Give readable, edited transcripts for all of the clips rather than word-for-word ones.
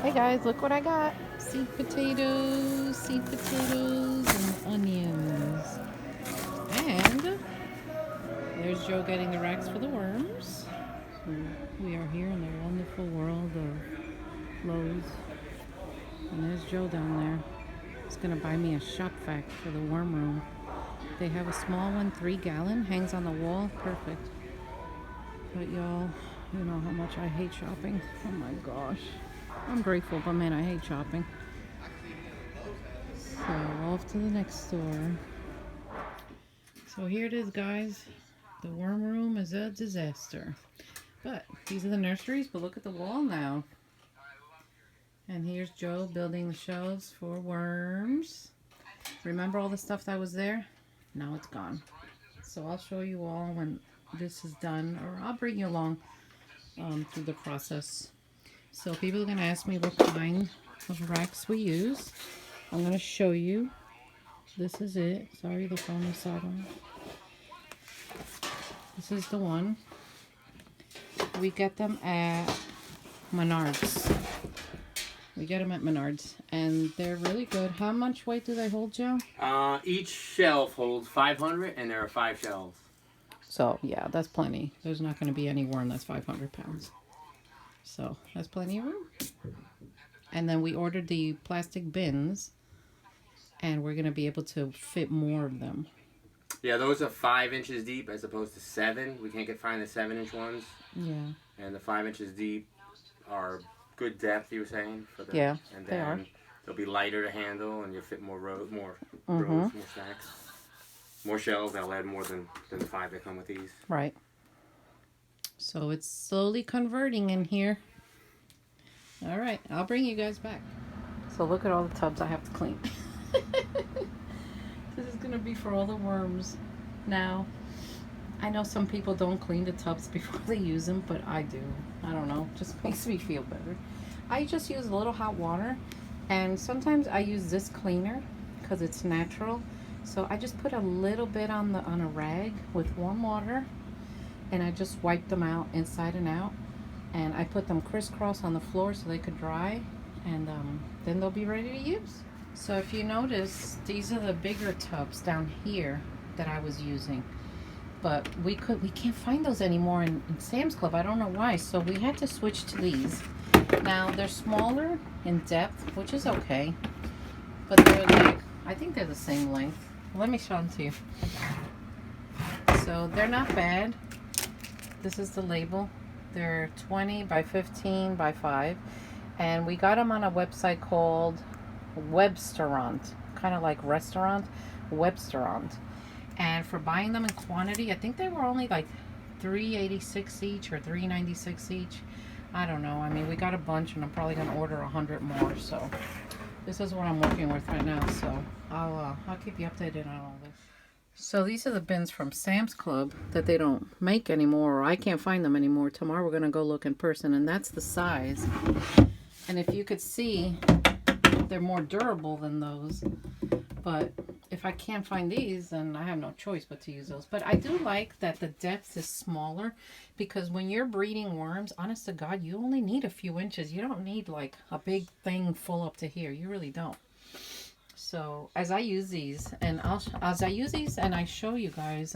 Hey guys, look what I got. Sweet potatoes, and onions. And there's Joe getting the racks for the worms. So we are here in the wonderful world of Lowe's. And there's Joe down there. He's gonna buy me a shop vac for the worm room. They have a small one, 3 gallon, hangs on the wall, perfect. But y'all, you know how much I hate shopping. Oh my gosh. I'm grateful, but man, I hate shopping. So off to the next store. So here it is, guys. The worm room is a disaster. But these are the nurseries, but look at the wall now. And here's Joe building the shelves for worms. Remember all the stuff that was there? Now it's gone. So I'll show you all when this is done, or I'll bring you along through the process. So people are going to ask me what kind of racks we use. I'm going to show you. This is it. Sorry, the phone is silent. This is the one. We get them at Menards. We get them at Menards, and they're really good. How much weight do they hold, Joe? Each shelf holds 500, and there are 5 shelves. So, yeah, that's plenty. There's not going to be any worm that's 500 pounds. So, that's plenty of room. And then we ordered the plastic bins, and we're going to be able to fit more of them. Yeah, those are 5 inches deep as opposed to 7. We can't find the 7-inch ones. Yeah. And the 5 inches deep are good depth, you were saying? Yeah, and they are. They'll be lighter to handle, and you'll fit more rows, more stacks. More shelves. That'll add more than the 5 that come with these. Right. So it's slowly converting in here. All right, I'll bring you guys back. So look at all the tubs I have to clean. This is going to be for all the worms. Now, I know some people don't clean the tubs before they use them, but I do. I don't know, just makes me feel better. I just use a little hot water, and sometimes I use this cleaner because it's natural. So I just put a little bit on a rag with warm water, and I just wipe them out inside and out, and I put them crisscross on the floor so they could dry, and then they'll be ready to use. So if you notice, these are the bigger tubs down here that I was using, but we can't find those anymore in Sam's Club. I don't know why, so we had to switch to these. Now they're smaller in depth, which is okay, but they're like, I think they're the same length. Let me show them to you. So they're not bad. This is the label. They're 20 by 15 by 5, and we got them on a website called Webstaurant, kind of like restaurant, Webstaurant. And for buying them in quantity, I think they were only like $3.86 each or $3.96 each. I don't know. I mean, we got a bunch, and I'm probably gonna order 100 more. So this is what I'm working with right now. So I'll keep you updated on all this. So these are the bins from Sam's Club that they don't make anymore, or I can't find them anymore. Tomorrow we're gonna go look in person, and that's the size. And if you could see, they're more durable than those. But if I can't find these, then I have no choice but to use those. But I do like that the depth is smaller, because when you're breeding worms, honest to God, you only need a few inches. You don't need like a big thing full up to here. You really don't. So as I use these, and I show you guys,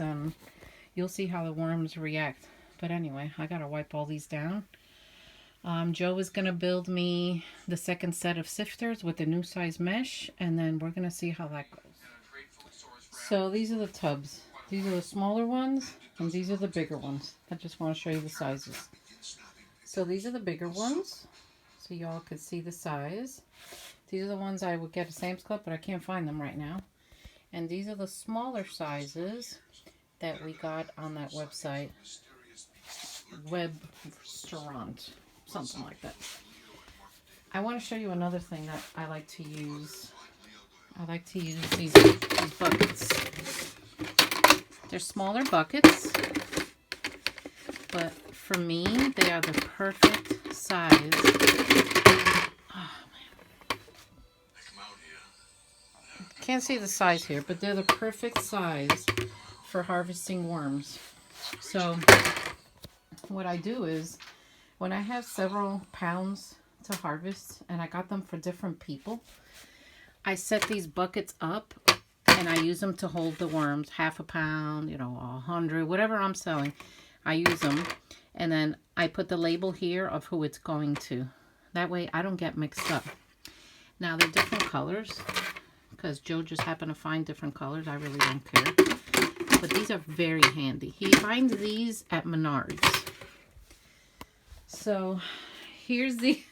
you'll see how the worms react. But anyway, I gotta wipe all these down. Joe is gonna build me the second set of sifters with the new size mesh, and then we're gonna see how that goes. So these are the tubs. These are the smaller ones, and these are the bigger ones. I just want to show you the sizes. So these are the bigger ones, so y'all could see the size. These are the ones I would get at Sam's Club, but I can't find them right now. And these are the smaller sizes that we got on that website, Webstaurant, something like that. I want to show you another thing that I like to use. I like to use these buckets. They're smaller buckets, but for me, they are the perfect size. Can't see the size here, but they're the perfect size for harvesting worms. So what I do is, when I have several pounds to harvest, and I got them for different people. I set these buckets up and I use them to hold the worms, half a pound, you know, 100, whatever I'm selling. I use them, and then I put the label here of who it's going to. That way I don't get mixed up. Now they're different colors because Joe just happened to find different colors. I really don't care. But these are very handy. He finds these at Menards. So here's the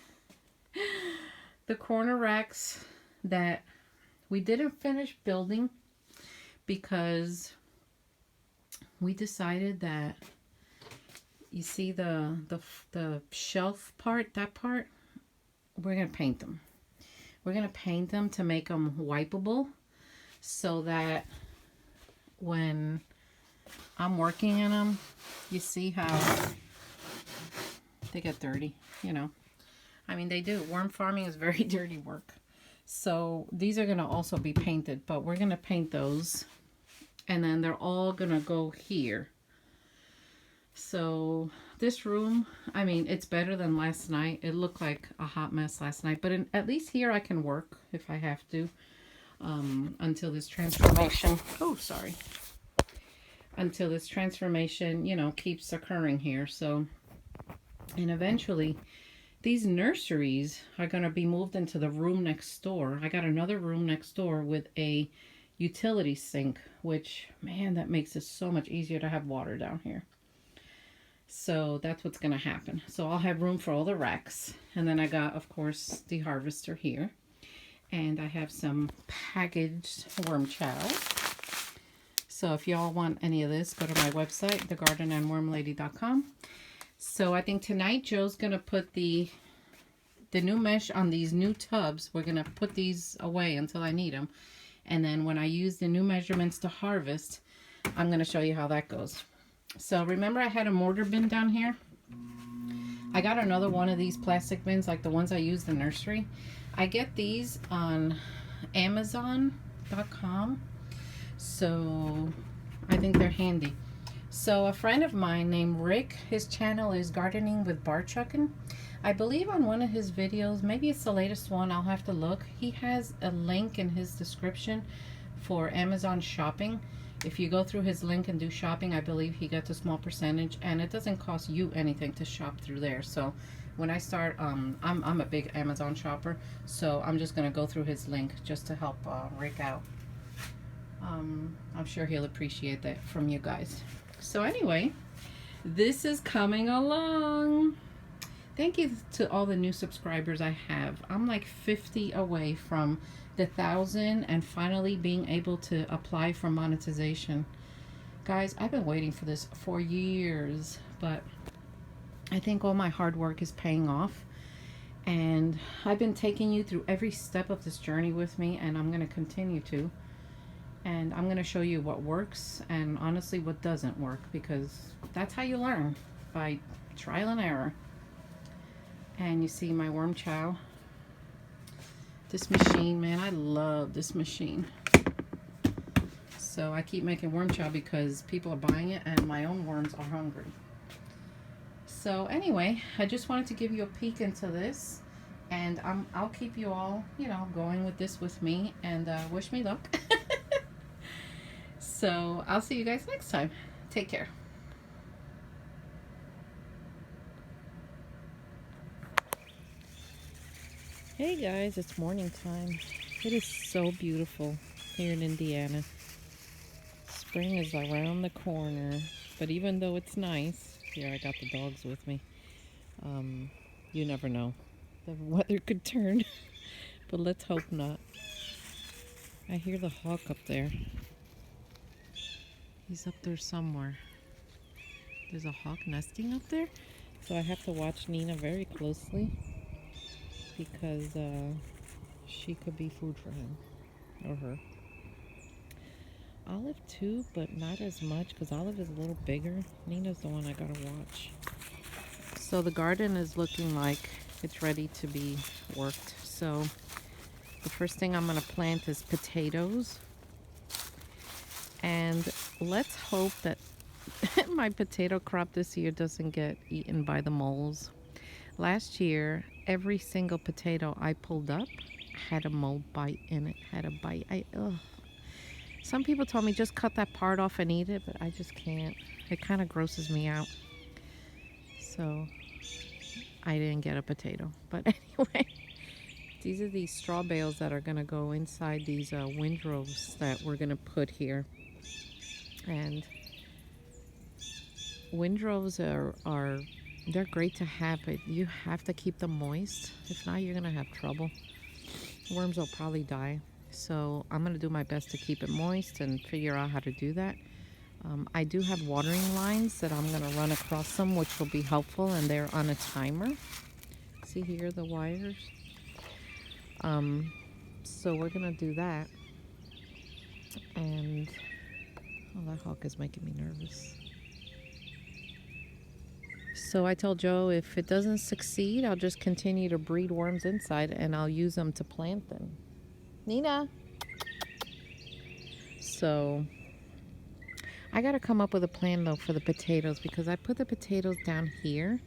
corner racks that we didn't finish building because we decided that, you see the shelf part, that part, we're going to paint them. We're going to paint them to make them wipeable so that when I'm working in them, you see how they get dirty, you know. I mean, they do. Worm farming is very dirty work. So these are going to also be painted, but we're going to paint those. And then they're all going to go here. So this room, I mean, it's better than last night. It looked like a hot mess last night. But at least here I can work if I have to. Until this transformation. Oh, sorry. Until this transformation, you know, keeps occurring here. So, and eventually these nurseries are going to be moved into the room next door. I got another room next door with a utility sink, which, man, that makes it so much easier to have water down here. So that's what's going to happen. So I'll have room for all the racks. And then I got, of course, the harvester here. And I have some packaged worm chow. So if y'all want any of this, go to my website, thegardenandwormlady.com. So I think tonight Joe's going to put the new mesh on these new tubs. We're going to put these away until I need them. And then when I use the new measurements to harvest, I'm going to show you how that goes. So remember I had a mortar bin down here? I got another one of these plastic bins like the ones I use in the nursery. I get these on Amazon.com. So I think they're handy. So a friend of mine named Rick, his channel is Gardening with Bar Chuckin'. I believe on one of his videos, maybe it's the latest one, I'll have to look. He has a link in his description for Amazon shopping. If you go through his link and do shopping, I believe he gets a small percentage, and it doesn't cost you anything to shop through there. So when I start, I'm a big Amazon shopper, so I'm just going to go through his link just to help Rick out. I'm sure he'll appreciate that from you guys. So anyway, this is coming along. Thank you to all the new subscribers I have. I'm like 50 away from the 1,000 and finally being able to apply for monetization. Guys, I've been waiting for this for years, but I think all my hard work is paying off. And I've been taking you through every step of this journey with me, and I'm going to continue to. And I'm going to show you what works and honestly what doesn't work, because that's how you learn, by trial and error. And you see my worm chow. This machine, man, I love this machine. So I keep making worm chow because people are buying it and my own worms are hungry. So anyway, I just wanted to give you a peek into this, and I'll keep you all, you know, going with this with me, and wish me luck. So I'll see you guys next time. Take care. Hey guys, it's morning time. It is so beautiful here in Indiana. Spring is around the corner, but even though it's nice, here I got the dogs with me. You never know. The weather could turn, but let's hope not. I hear the hawk up there. He's up there somewhere. There's a hawk nesting up there, so I have to watch Nina very closely because she could be food for him or her. Olive too, but not as much because Olive is a little bigger. Nina's the one I gotta watch. So the garden is looking like it's ready to be worked. So the first thing I'm gonna plant is potatoes. And let's hope that my potato crop this year doesn't get eaten by the moles. Last year, every single potato I pulled up had a mold bite in it, had a bite. Ugh. Some people told me just cut that part off and eat it, but I just can't. It kind of grosses me out. So I didn't get a potato. But anyway, these are these straw bales that are going to go inside these windrows that we're going to put here. And windrows are they're great to have, but you have to keep them moist. If not, you're going to have trouble. Worms will probably die. So I'm going to do my best to keep it moist and figure out how to do that. I do have watering lines that I'm going to run across them, which will be helpful, and they're on a timer. See here, the wires. So we're going to do that. And, oh, that hawk is making me nervous. So I told Joe if it doesn't succeed, I'll just continue to breed worms inside and I'll use them to plant them. Nina! So I got to come up with a plan though for the potatoes, because I put the potatoes down here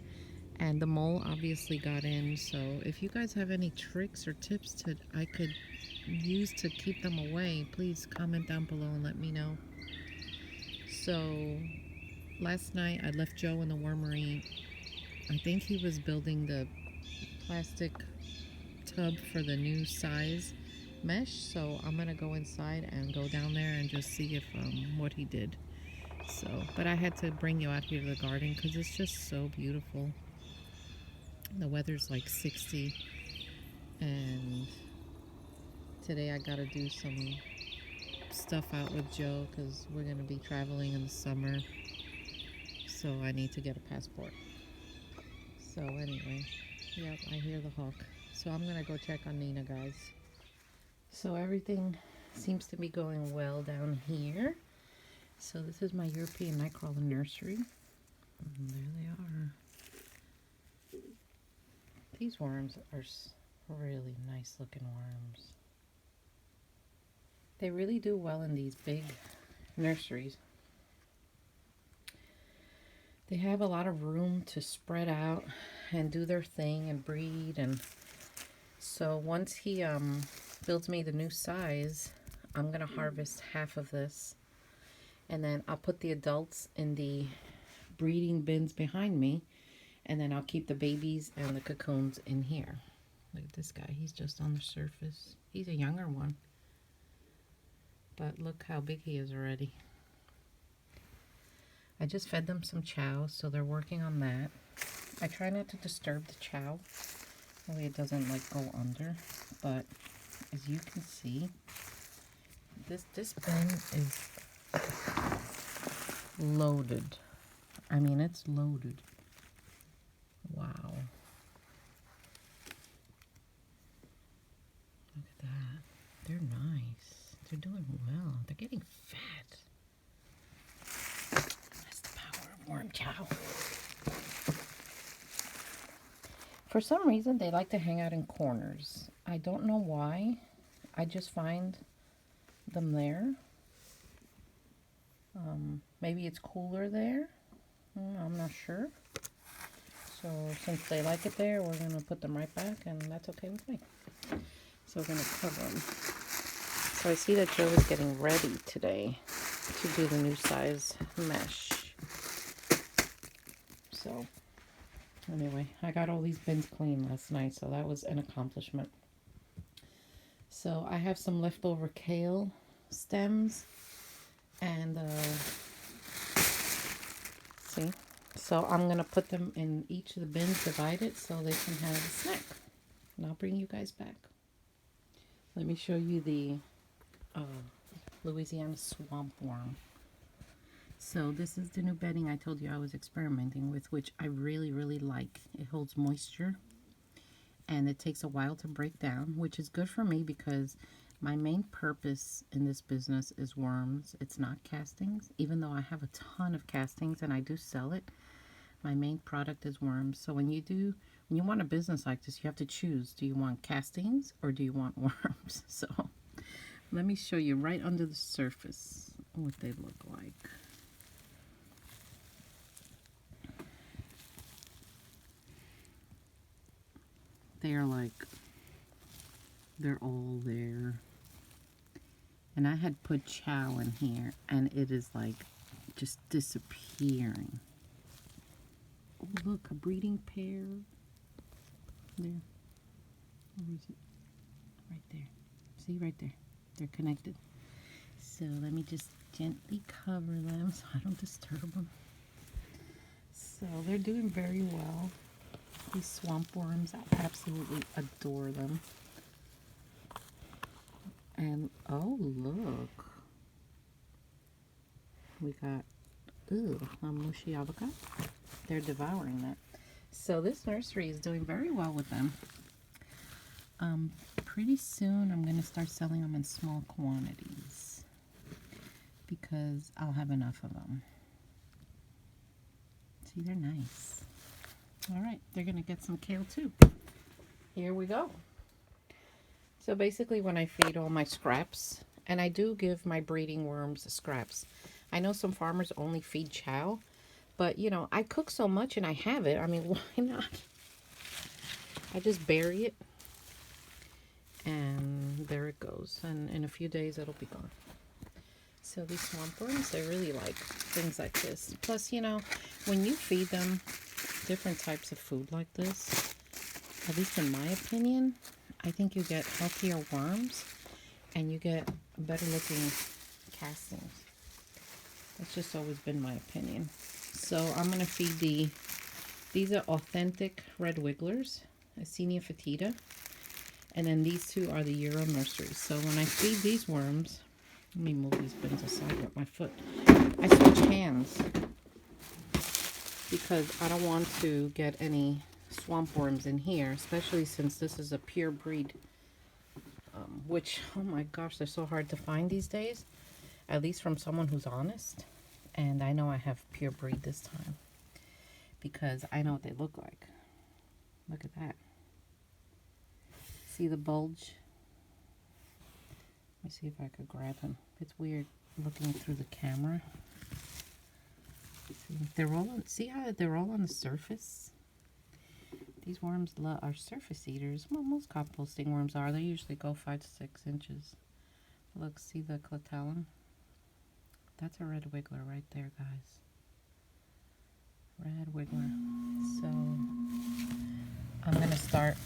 and the mole obviously got in. So if you guys have any tricks or tips I could use to keep them away, please comment down below and let me know. So last night I left Joe in the wormery. I think he was building the plastic tub for the new size mesh. So I'm gonna go inside and go down there and just see if what he did. So, but I had to bring you out here to the garden because it's just so beautiful. The weather's like 60, and today I gotta do some stuff out with Joe because we're gonna be traveling in the summer, so I need to get a passport. So anyway, yep, I hear the hawk. So I'm gonna go check on Nina, guys. So everything seems to be going well down here. So this is my European nightcrawler nursery. And there they are. These worms are really nice looking worms. They really do well in these big nurseries. They have a lot of room to spread out and do their thing and breed. And so once he builds me the new size, I'm gonna harvest half of this, and then I'll put the adults in the breeding bins behind me, and then I'll keep the babies and the cocoons in here. Look at this guy, he's just on the surface. He's a younger one, but look how big he is already. I just fed them some chow, so they're working on that. I try not to disturb the chow, that way it doesn't like go under. But as you can see, this bin is loaded. I mean, it's loaded. Wow. Look at that. They're nice. They're doing well. They're getting fat. That's the power of worm chow. For some reason, they like to hang out in corners. I don't know why. I just find them there. Maybe it's cooler there. I'm not sure. So since they like it there, we're going to put them right back, and that's okay with me. So we're going to cover them. So I see that Joe is getting ready today to do the new size mesh. So anyway, I got all these bins clean last night, so that was an accomplishment. So I have some leftover kale stems, and see, so I'm gonna put them in each of the bins divided so they can have a snack, and I'll bring you guys back. Let me show you the Louisiana swamp worm. So this is the new bedding I told you I was experimenting with, which I really like. It holds moisture and it takes a while to break down, which is good for me because my main purpose in this business is worms. It's not castings, even though I have a ton of castings and I do sell it. My main product is worms. So when you want a business like this, you have to choose. Do you want castings or do you want worms? So let me show you right under the surface what they look like. they're like, they're all there. And I had put chow in here, and it is like just disappearing. Oh, look, a breeding pair. There. Where is it? Right there. See, right there. They're connected. So let me just gently cover them so I don't disturb them. So they're doing very well. These swamp worms, I absolutely adore them. And oh, look. We got, a mushy avocado. They're devouring that. So this nursery is doing very well with them. Pretty soon I'm going to start selling them in small quantities because I'll have enough of them. See, they're nice. All right, they're going to get some kale too. Here we go. So basically when I feed all my scraps, and I do give my breeding worms scraps. I know some farmers only feed chow, but you know, I cook so much and I have it. I mean, why not? I just bury it. And there it goes. And in a few days, it'll be gone. So these swamp worms, they really like things like this. Plus, you know, when you feed them different types of food like this, at least in my opinion, I think you get healthier worms and you get better looking castings. That's just always been my opinion. So I'm going to feed these are authentic red wigglers, Acinia fetida. And then these two are the Euro nurseries. So when I feed these worms, let me move these bins aside with my foot. I switch hands because I don't want to get any swamp worms in here, especially since this is a pure breed, which, oh my gosh, they're so hard to find these days, at least from someone who's honest. And I know I have pure breed this time because I know what they look like. Look at that. See the bulge? Let me see if I could grab him. It's weird looking through the camera. See, they're all on, see how they're all on the surface? These worms are surface eaters. Well, most composting worms are. They usually go 5 to 6 inches. Look, see the clitellum? That's a red wiggler right there, guys. Red wiggler. So I'm going to start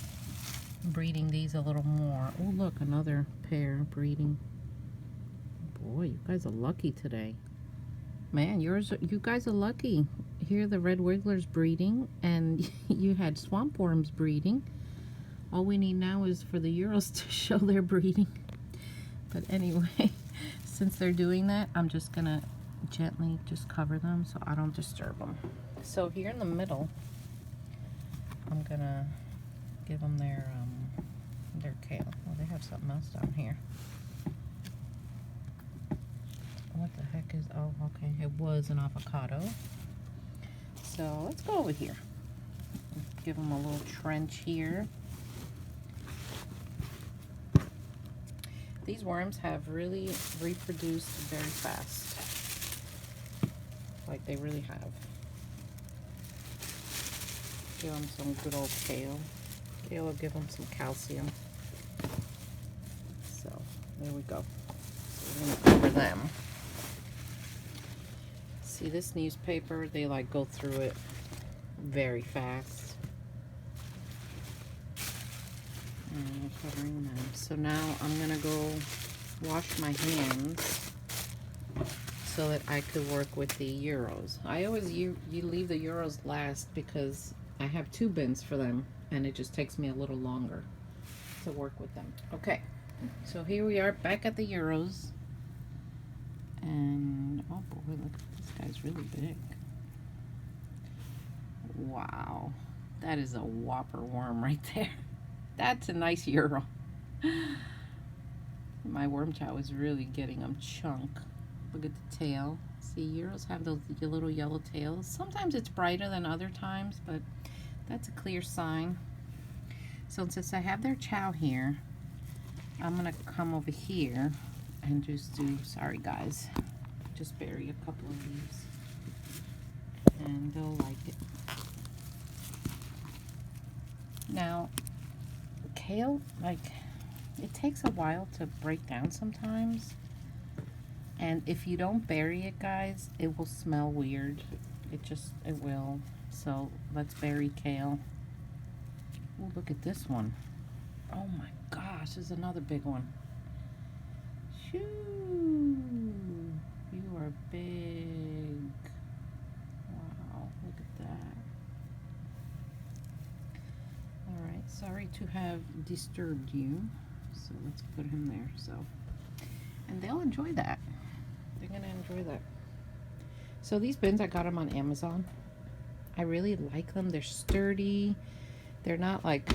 breeding these a little more. Oh, look, another pair breeding. Boy, you guys are lucky today. Man, you guys are lucky. Here the red wigglers breeding, and you had swamp worms breeding. All we need now is for the Euros to show their breeding. But anyway, since they're doing that, I'm just gonna gently just cover them so I don't disturb them. So here in the middle, I'm gonna give them their kale. Oh, they have something else down here. What the heck is, oh, okay, it was an avocado. So let's go over here. Give them a little trench here. These worms have really reproduced very fast. Like they really have. Give them some good old kale. Kale will give them some calcium. So there we go. So we're gonna cover them. See this newspaper, they like go through it very fast. And we're covering them. So now I'm gonna go wash my hands so that I could work with the Euros. I always, you leave the Euros last because I have 2 bins for them and it just takes me a little longer to work with them. Okay, so here we are back at the Euros. And, oh boy, look, this guy's really big. Wow, that is a whopper worm right there. That's a nice Euro. My worm chow is really getting them chunk. Look at the tail. See, Euros have those little yellow tails. Sometimes it's brighter than other times, but that's a clear sign. So since I have their chow here, I'm gonna come over here and just do, sorry guys, just bury a couple of these and they'll like it. Now kale, like, it takes a while to break down sometimes. And if you don't bury it, guys, it will smell weird. It will. So let's bury kale. Oh, look at this one. Oh my gosh, there's another big one. Shoo! You are big. Wow, look at that. Alright, sorry to have disturbed you. So let's put him there. So, and they'll enjoy that. They're gonna enjoy that. So these bins, I got them on Amazon. I really like them. They're sturdy. They're not like,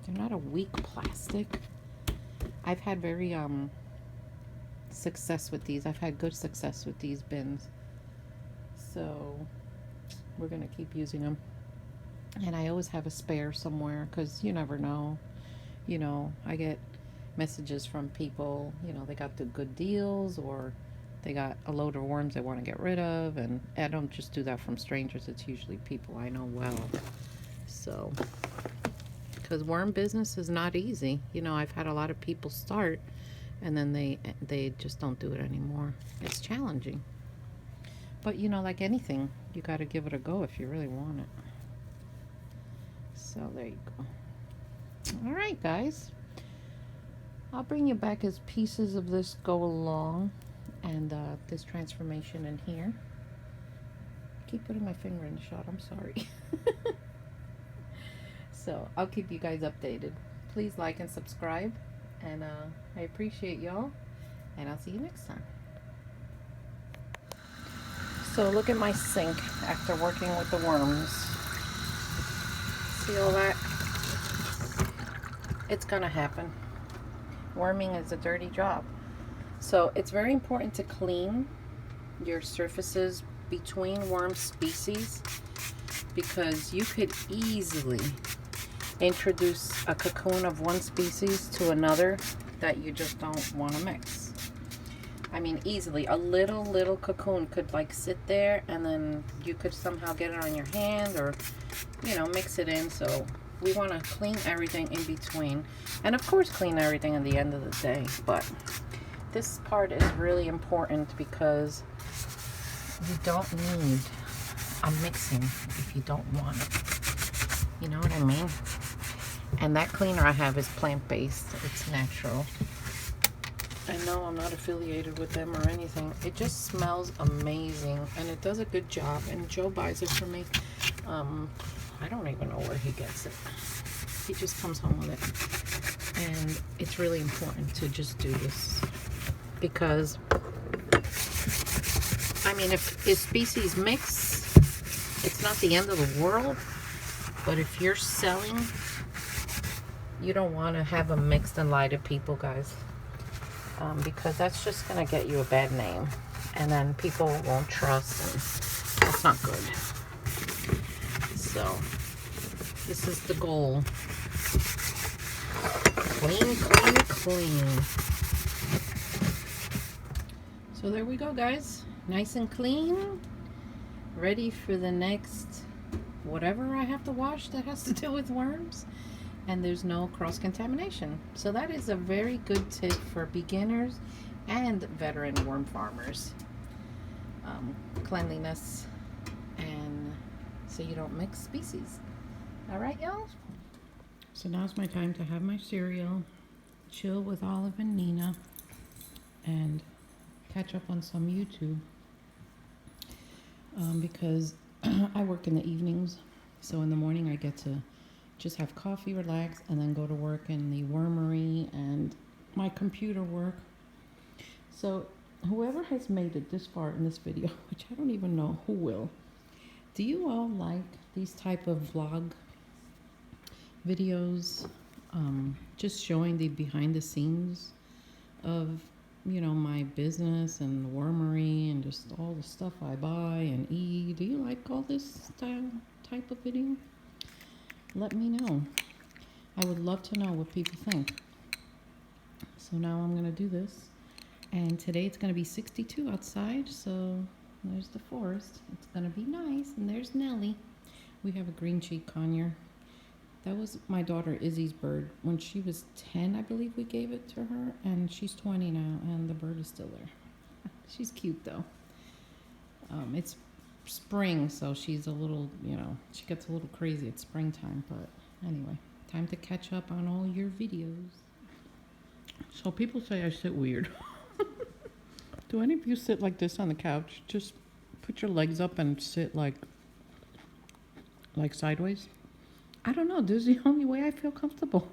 they're not a weak plastic. I've had very success with these. I've had good success with these bins. So we're gonna keep using them. And I always have a spare somewhere because you never know. You know, I get messages from people, you know, they got the good deals or they got a load of worms they want to get rid of. And I don't just do that from strangers. It's usually people I know well. So, because worm business is not easy. You know, I've had a lot of people start and then they just don't do it anymore. It's challenging. But, you know, like anything, you got to give it a go if you really want it. So, there you go. All right, guys. I'll bring you back as pieces of this go along. And this transformation in here. I keep putting my finger in the shot. I'm sorry. So, I'll keep you guys updated. Please like and subscribe. And I appreciate y'all. And I'll see you next time. So, look at my sink after working with the worms. See all that? It's gonna happen. Worming is a dirty job. So it's very important to clean your surfaces between worm species because you could easily introduce a cocoon of one species to another that you just don't want to mix. I mean, easily. A little cocoon could like sit there and then you could somehow get it on your hand or, you know, mix it in. So we want to clean everything in between. And of course clean everything at the end of the day. But this part is really important because you don't need a mixing if you don't want it. You know what I mean? And that cleaner I have is plant-based. It's natural. I know I'm not affiliated with them or anything. It just smells amazing and it does a good job. And Joe buys it for me. I don't even know where he gets it. He just comes home with it. And it's really important to just do this because, I mean, if species mix, it's not the end of the world. But if you're selling, you don't want to have them mixed and lie to people, guys. Because that's just going to get you a bad name. And then people won't trust, and that's not good. So, this is the goal. Clean, clean, clean. So there we go, guys. Nice and clean. Ready for the next whatever I have to wash that has to do with worms. And there's no cross-contamination. So that is a very good tip for beginners and veteran worm farmers. Cleanliness, and so you don't mix species. All right, y'all? So now's my time to have my cereal, chill with Olive and Nina, and catch up on some YouTube. Because I work in the evenings, so in the morning I get to just have coffee, relax, and then go to work in the Wormery and my computer work. So whoever has made it this far in this video, which I don't even know who will, do you all like these type of vlog videos? Just showing the behind the scenes of, you know, my business and the Wormery and just all the stuff I buy and eat. Do you like all this type of video? Let me know. I would love to know what people think. So now I'm going to do this. And today it's going to be 62 outside. So there's the forest. It's going to be nice. And there's Nellie. We have a green cheek conure. That was my daughter Izzy's bird. When she was 10, I believe we gave it to her, and she's 20 now, and the bird is still there. She's cute though. It's spring, so she's a little, she gets a little crazy at springtime, but anyway, time to catch up on all your videos. So people say I sit weird. Do any of you sit like this on the couch? Just put your legs up and sit like sideways? I don't know. This is the only way I feel comfortable.